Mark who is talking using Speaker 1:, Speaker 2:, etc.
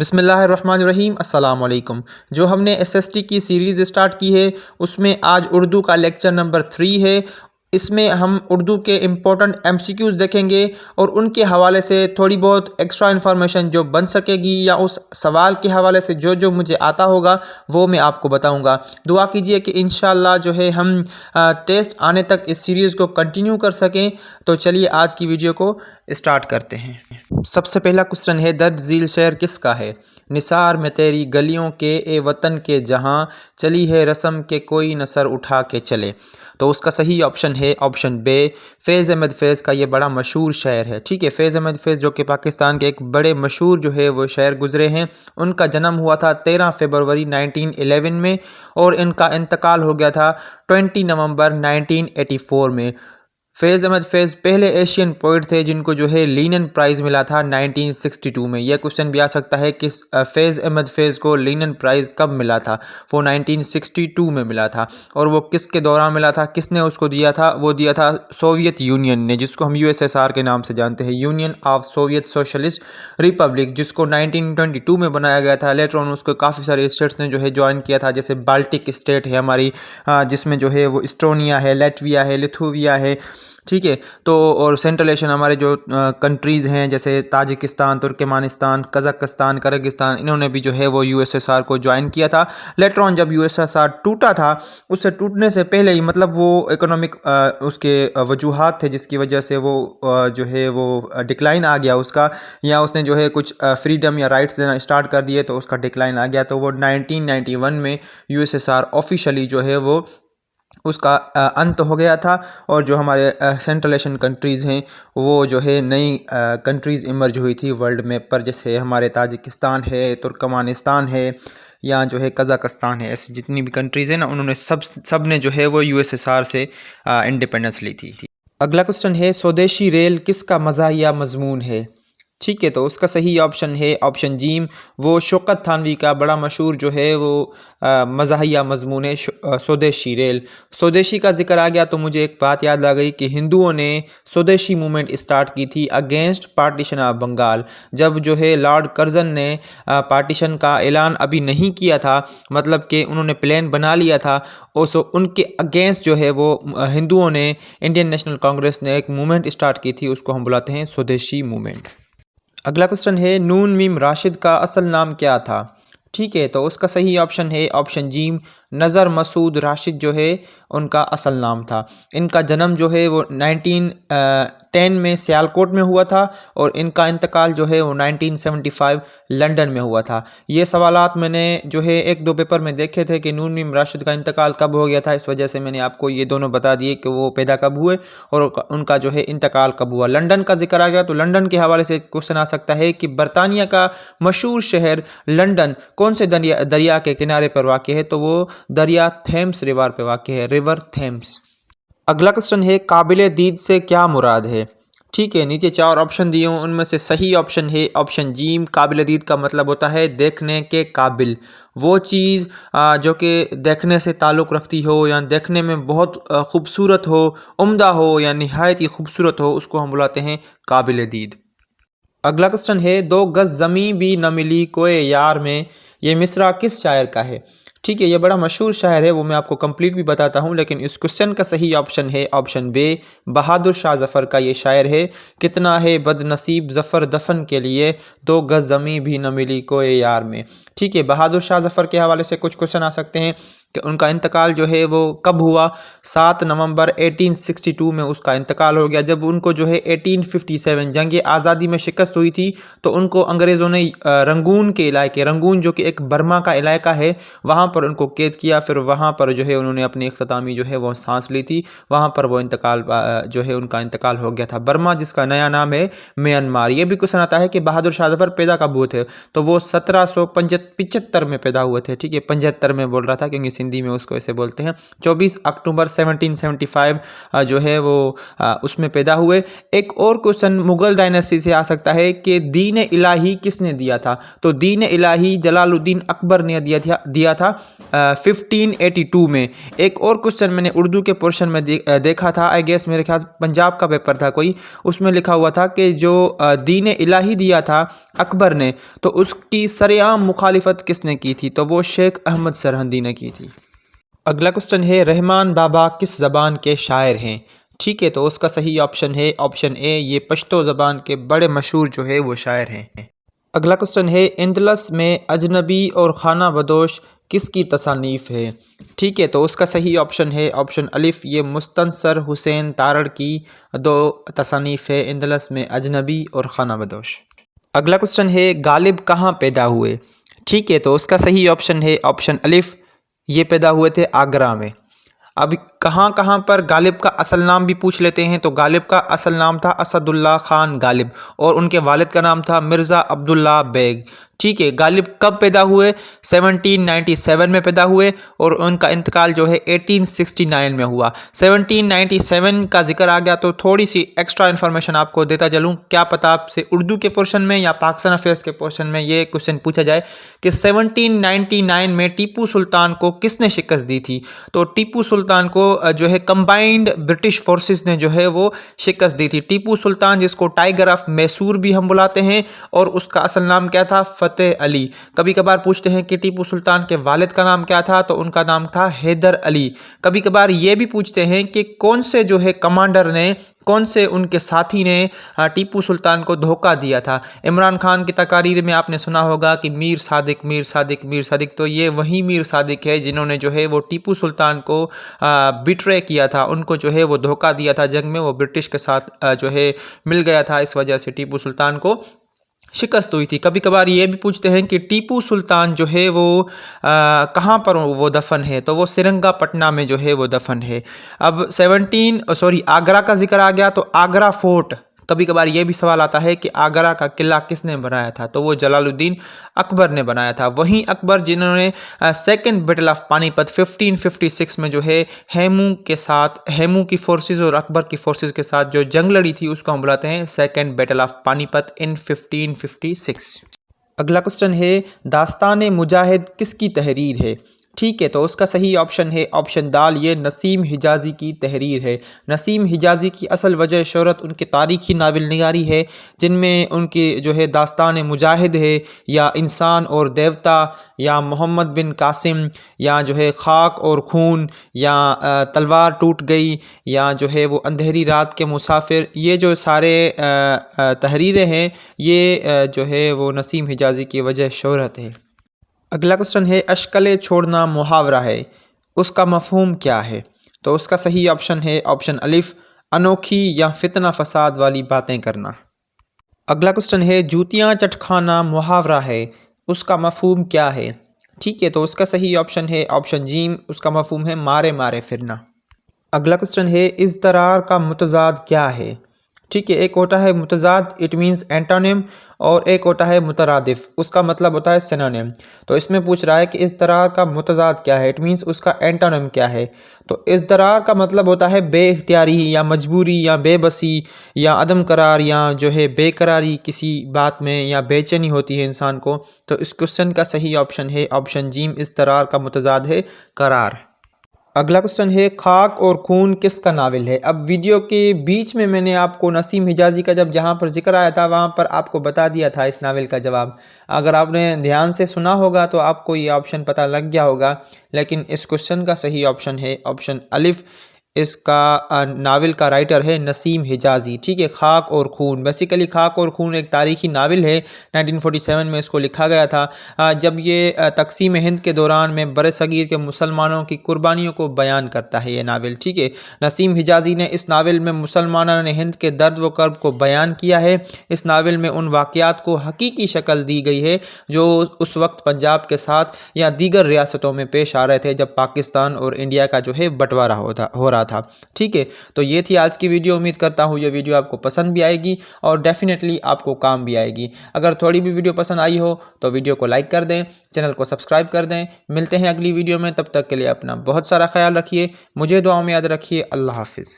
Speaker 1: बिस्मिल्लाहिर्रहमानिर्रहीम अस्सलाम वालेकुम। जो हमने एसएसटी की सीरीज़ स्टार्ट की है उसमें आज उर्दू का लेक्चर नंबर 3 है। इसमें हम उर्दू के इम्पोर्टेंट एमसीक्यूज़ देखेंगे और उनके हवाले से थोड़ी बहुत एक्स्ट्रा इन्फॉर्मेशन जो बन सकेगी या उस सवाल के हवाले से जो जो मुझे आता होगा वो मैं आपको बताऊंगा। दुआ कीजिए कि इंशाअल्लाह जो है हम टेस्ट आने तक इस सीरीज़ को कंटिन्यू कर सकें। तो चलिए आज की वीडियो को स्टार्ट करते हैं। सबसे पहला क्वेश्चन है, दर्द झील शेर किसका है? निसार में तेरी गलियों के ए वतन के जहाँ चली है रस्म के कोई नसर उठा के चले। तो उसका सही ऑप्शन है ऑप्शन बे, फैज़ अहमद फैज़ का ये बड़ा मशहूर शायर है। ठीक है, फैज़ अहमद फैज़ जो कि पाकिस्तान के एक बड़े मशहूर जो है वो शायर गुजरे हैं। उनका जन्म हुआ था 13 फरवरी 1911 में और इनका इंतकाल हो गया था 20 नवंबर 1984 में। फैज़ अहमद फैज़ पहले एशियन पोइट थे जिनको जो है लीनन प्राइज़ मिला था 1962 में। यह क्वेश्चन भी आ सकता है कि फैज़ अहमद फैज़ को लीनन प्राइज़ कब मिला था? वो 1962 में मिला था। और वो किसके दौरान मिला था, किसने उसको दिया था? वो दिया था सोवियत यूनियन ने, जिसको हम यूएसएसआर के नाम से जानते हैं, union of Soviet socialist Republic, जिसको 1922 में बनाया गया था। लेटर ऑन उसको काफ़ी सारे स्टेट्स ने जो है ज्वाइन किया था, जैसे बाल्टिक स्टेट है हमारी, जिसमें जो है वो इस्टोनिया है, लैटविया है, लिथुविया है। ठीक है, तो और सेंट्रल एशियन हमारे जो कंट्रीज़ हैं जैसे ताजिकिस्तान, तुर्कमेनिस्तान, कज़ाकिस्तान, किर्गिस्तान, इन्होंने भी जो है वो यूएसएसआर को ज्वाइन किया था। लेटर ऑन जब यूएसएसआर टूटा था, उससे टूटने से पहले ही, मतलब वो इकोनॉमिक उसके वजूहात थे जिसकी वजह से वो जो है वो डिक्लाइन आ गया उसका, या उसने जो है कुछ फ्रीडम या राइट्स देना स्टार्ट कर दिए तो उसका डिक्लाइन आ गया। तो वो 1991 में यूएसएसआर ऑफिशियली जो है वो उसका अंत हो गया था। और जो हमारे सेंट्रल एशियन कंट्रीज़ हैं वो जो है नई कंट्रीज़ इमर्ज हुई थी वर्ल्ड मैप पर, जैसे हमारे ताजिकिस्तान है, तुर्कमेनिस्तान है, या जो है कज़ाकिस्तान है। ऐसी जितनी भी कंट्रीज़ हैं ना, उन्होंने सब ने जो है वो यूएसएसआर से इंडिपेंडेंस ली थी। अगला क्वेश्चन है, स्वदेशी रेल किसका मज़ाहिया मजमून है? ठीक है, तो उसका सही ऑप्शन है ऑप्शन जीम, वो शौकत थानवी का बड़ा मशहूर जो है वो मज़ाहिया मजमून है स्वदेशी रेल। स्वदेशी का जिक्र आ गया तो मुझे एक बात याद आ गई कि हिंदुओं ने स्वदेशी मूवमेंट स्टार्ट की थी अगेंस्ट पार्टीशन ऑफ बंगाल। जब जो है लॉर्ड कर्जन ने पार्टीशन का ऐलान अभी नहीं किया था, मतलब कि उन्होंने प्लान बना लिया था, और सो उनके अगेंस्ट जो है वो हिंदुओं ने, इंडियन नेशनल कांग्रेस ने एक मूवमेंट स्टार्ट की थी, उसको हम बुलाते हैं स्वदेशी मूवमेंट। अगला क्वेश्चन है, नून मीम राशिद का असल नाम क्या था? ठीक है, तो उसका सही ऑप्शन है ऑप्शन जीम, नज़र मसूद राशिद जो है उनका असल नाम था। इनका जन्म जो है वो 1910 में सियालकोट में हुआ था और इनका इंतकाल जो है वो 1975 लंदन में हुआ था। ये सवालात मैंने जो है एक दो पेपर में देखे थे कि नून मीम राशिद का इंतकाल कब हो गया था, इस वजह से मैंने आपको ये दोनों बता दिए कि वो पैदा कब हुए और उनका जो है इंतकाल कब हुआ। लंदन का जिक्र आ गया तो लंदन के हवाले से क्वेश्चन आ सकता है कि बरतानिया का मशहूर शहर लंदन कौन से दरिया के किनारे पर वाक़ है? तो वो दरिया थेम्स रिवर पे वाक़ है, रिवर थेम्स। अगला क्वेश्चन है, काबिल दीद से क्या मुराद है? ठीक है, नीचे 4 ऑप्शन दिए हूँ, उनमें से सही ऑप्शन है ऑप्शन जीम, काबिल दीद का मतलब होता है देखने के काबिल। वो चीज़ जो कि देखने से ताल्लुक़ रखती हो या देखने में बहुत खूबसूरत हो, उम्दा हो या निहायत ही खूबसूरत हो, उसको हम बुलाते हैं काबिल दीद। अगला क्वेश्चन है, दो गज़ ज़मीं भी न मिली कोई यार में, ये मिसरा किस शायर का है? ठीक है, ये बड़ा मशहूर शायर है, वो मैं आपको कंप्लीट भी बताता हूँ, लेकिन इस क्वेश्चन का सही ऑप्शन है ऑप्शन बे, बहादुर शाह ज़फ़र का ये शायर है। कितना है बदनसीब ज़फ़र दफन के लिए, दो गज़ ज़मीं भी न मिली कोई यार में। ठीक है, बहादुर शाह ज़फ़र के हवाले से कुछ क्वेश्चन आ सकते हैं कि उनका इंतकाल जो है वो कब हुआ? 7 नवंबर 1862 में उसका इंतकाल हो गया। जब उनको जो है 1857 जंग आज़ादी में शिकस्त हुई थी तो उनको अंग्रेज़ों ने रंगून के इलाके, रंगून जो कि एक बर्मा का इलाका है, वहाँ पर उनको कैद किया। फिर वहाँ पर जो है उन्होंने अपनी इख्तितामी जो है वो सांस ली थी। वहाँ पर वो इंतकाल जो है उनका इंतकाल हो गया था। बर्मा जिसका नया नाम है म्यांमार। ये भी क्वेश्चन आता है कि बहादुर शाह ज़फ़र पैदा कब हुए थे? तो वो 1775 में पैदा हुए थे। ठीक है, 75 में बोल रहा था क्योंकि सिंधी में उसको ऐसे बोलते हैं। 24 अक्टूबर 1775 जो है वो उसमें पैदा हुए। एक और क्वेश्चन मुग़ल डायनेस्टी से आ सकता है कि दीन इलाही किसने दिया था? तो दीन इलाही जलालुद्दीन अकबर ने दिया था 1582 में। एक और क्वेश्चन मैंने उर्दू के पोर्शन में देखा था, आई गेस मेरे ख्याल पंजाब का पेपर था कोई, उसमें लिखा हुआ था कि जो दीन इलाही दिया था अकबर ने, तो उसकी सरेआम मुखालिफत किसने की थी? तो वो शेख अहमद सरहंदी ने की थी। अगला क्वेश्चन है, रहमान बाबा किस ज़बान के शायर हैं? ठीक है, तो उसका सही ऑप्शन है ऑप्शन ए, ये पश्तो ज़बान के बड़े मशहूर जो है वो शायर हैं। अगला क्वेश्चन है, इंदलस में अजनबी और खाना बदोश किसकी तसानीफ़ है? ठीक है, तो उसका सही ऑप्शन है ऑप्शन अलिफ, ये मुस्तनसर हुसैन तारड़ की 2 तसानीफ़ है, इंदलस में अजनबी और खाना बदोश। अगला क्वेश्चन है, गालिब कहाँ पैदा हुए? ठीक है, तो उसका सही ऑप्शन है ऑप्शन अलिफ, ये पैदा हुए थे आगरा में। अब कहाँ कहाँ पर गालिब का असल नाम भी पूछ लेते हैं। तो गालिब का असल नाम था असदुल्ला खान गालिब और उनके वालिद का नाम था मिर्ज़ा अब्दुल्ला बेग। ठीक है, गालिब कब पैदा हुए? 1797 में पैदा हुए और उनका इंतकाल जो है 1869 में हुआ। 1797 का जिक्र आ गया तो थोड़ी सी एक्स्ट्रा इन्फॉर्मेशन आपको देता चलूँ, क्या पता आपसे उर्दू के पोर्शन में या पाकिस्तान अफेयर्स के पोर्शन में ये क्वेश्चन पूछा जाए कि 1799 में टीपू सुल्तान को किसने शिकस्त दी थी? तो टीपू सुल्तान को जो है कंबाइंड ब्रिटिश फोर्सेस ने जो है वो शिकस्त दी थी। टीपू सुल्तान, जिसको टाइगर ऑफ मैसूर भी हम बुलाते हैं, और उसका असल नाम क्या था? फतेह अली। कभी कभार पूछते हैं कि टीपू सुल्तान के वालिद का नाम क्या था? तो उनका नाम था हैदर अली। कभी कभार ये भी पूछते हैं कि कौन से जो है कमांडर ने, कौन से उनके साथी ने टीपू सुल्तान को धोखा दिया था? इमरान खान की तकारीर में आपने सुना होगा कि मीर सादिक मीर सादिक मीर सादिक, तो ये वही मीर सादिक है जिन्होंने जो है वो टीपू सुल्तान को बिट्रे किया था, उनको जो है वो धोखा दिया था जंग में, वो ब्रिटिश के साथ जो है मिल गया था, इस वजह से टीपू सुल्तान को शिकस्त हुई थी। कभी कभार ये भी पूछते हैं कि टीपू सुल्तान जो है वो कहाँ पर वो दफन है? तो वो सिरंगापटना में जो है वो दफन है। अब आगरा का जिक्र आ गया, तो आगरा फोर्ट, कभी कभार ये भी सवाल आता है कि आगरा का किला किसने बनाया था? तो वो जलालुद्दीन अकबर ने बनाया था। वहीं अकबर जिन्होंने सेकेंड बैटल ऑफ पानीपत 1556 में जो है हेमू की फोर्सेस और अकबर की फोर्सेस के साथ जो जंग लड़ी थी, उसको हम बुलाते हैं सेकेंड बैटल ऑफ पानीपत इन 1556। अगला क्वेश्चन है, दास्तान मुजाहिद किसकी तहरीर है? ठीक है, तो उसका सही ऑप्शन है ऑप्शन दाल, ये नसीम हिजाजी की तहरीर है। नसीम हिजाजी की असल वजह शोहरत उनकी तारीखी नावल निगारी है, जिनमें उनकी जो है दास्तान मुजाहिद है, या इंसान और देवता, या मोहम्मद बिन कासिम, या जो है खाक और खून, या तलवार टूट गई, या जो है वो अंधेरी रात के मुसाफिर, ये जो सारे तहरीरें हैं, ये जो है वो नसीम हिजाजी की वजह शोहरत है। अगला क्वेश्चन है, अशकले छोड़ना मुहावरा है, उसका मफहूम क्या है? तो उसका सही ऑप्शन है ऑप्शन अलिफ, अनोखी या फितना फसाद वाली बातें करना। अगला क्वेश्चन है, जूतियाँ चटखाना मुहावरा है, उसका मफहूम क्या है? ठीक है, तो उसका सही ऑप्शन है ऑप्शन जीम, उसका मफहूम है मारे मारे फिरना। अगला क्वेश्चन है, इज़्तरार का मुतज़ाद क्या है? ठीक है, एक होता है मुतज़ाद, इट मीन्स एंटोनिम, और एक होता है मुतरादिफ, उसका मतलब होता है सिनोनिम। तो इसमें पूछ रहा है कि इज़्तरार का मुतज़ाद क्या है, इट मीन्स उसका एंटोनिम क्या है? तो इज़्तरार का मतलब होता है बेइख्तियारी या मजबूरी या बेबसी या अदम करार, या जो है बेकरारी किसी बात में, या बेचैनी होती है इंसान को। तो इस क्वेश्चन का सही ऑप्शन है ऑप्शन जीम, इज़्तरार का मुतज़ाद है करार। अगला क्वेश्चन है, खाक और खून किसका नावल है? अब वीडियो के बीच में मैंने आपको नसीम हिजाजी का जहाँ पर जिक्र आया था, वहाँ पर आपको बता दिया था इस नावल का जवाब। अगर आपने ध्यान से सुना होगा तो आपको ये ऑप्शन पता लग गया होगा, लेकिन इस क्वेश्चन का सही ऑप्शन है ऑप्शन अलिफ, इसका नावल का राइटर है नसीम हिजाजी। ठीक है, खाक और खून, बेसिकली खाक और खून एक तारीखी नावल है, 1947 में इसको लिखा गया था, जब ये तकसीम हिंद के दौरान में बरसगीर के मुसलमानों की कुर्बानियों को बयान करता है ये नावल। ठीक है, नसीम हिजाजी ने इस नावल में मुसलमानों ने हिंद के दर्द व कर्ब को बयान किया है। इस नावल में उन वाक़यात को हकीकी शक्ल दी गई है जो उस वक्त पंजाब के साथ या दीगर रियासतों में पेश आ रहे थे, जब पाकिस्तान और इंडिया का जो है बंटवारा हो रहा रहा था। ठीक है, तो ये थी आज की वीडियो। उम्मीद करता हूँ ये वीडियो आपको पसंद भी आएगी और डेफिनेटली आपको काम भी आएगी। अगर थोड़ी भी वीडियो पसंद आई हो तो वीडियो को लाइक कर दें, चैनल को सब्सक्राइब कर दें। मिलते हैं अगली वीडियो में, तब तक के लिए अपना बहुत सारा ख्याल रखिए, मुझे दुआओं में याद रखिए। अल्लाह हाफिज़।